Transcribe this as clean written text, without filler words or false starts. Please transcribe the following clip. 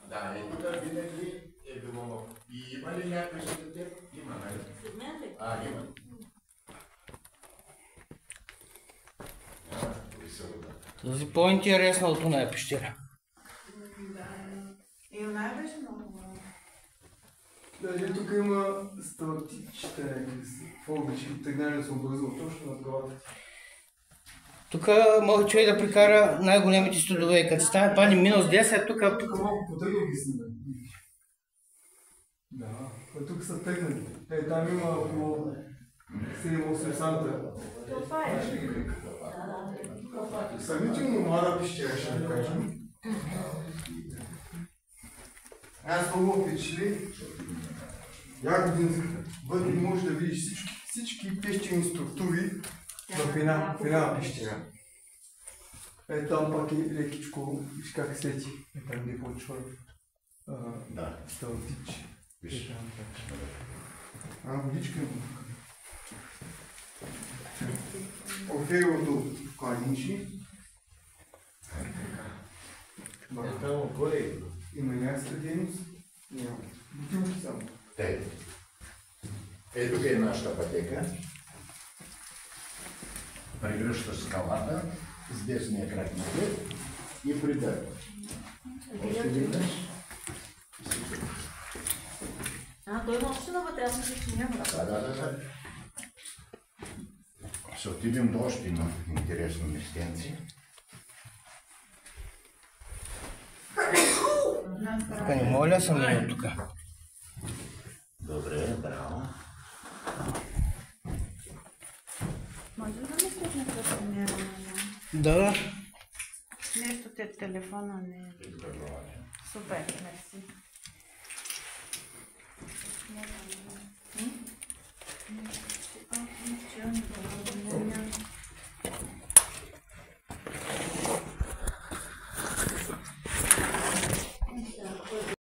Да, и тук винаги е било. И има ли някой за теб? Има, нали? Има. Този по-интересна от оная пещера. И оная беше много голяма. Даже тук има сталактитчета някакви фолгичи, тръгнали да се образува точно над главата ти. Тук може човек да прикара най-големите студове и като стане пани минус 10, тук Малко потръгнал ги сме. Да, тук са тръгнали. Там има около 7-8 санта. Това е. Съмнително млада пещера, ще да кажем. Аз много впечатли. Ягодинска. Вътре можеш да видиш всички пещерни структури в една пещера. Там пак е лекичко, виж как сети. Там где почва сталактич. Виж. Водичка има. Орфеевото кланичи. Там горе. Има някаква дейност? Няма. Бутилки само. Тук е нашата пътека. Прегръщаш скалата с десния крак напред и придърпаш. Още веднъж. Той има още навътре, аз мисля, че няма. Да. Ще отидем до още едно интересно местенце. тук не моля съм минал тук. Добре, браво. Може ли да ми слушне какво няма? Да. Нещо те телефона не е. Супер, мерси.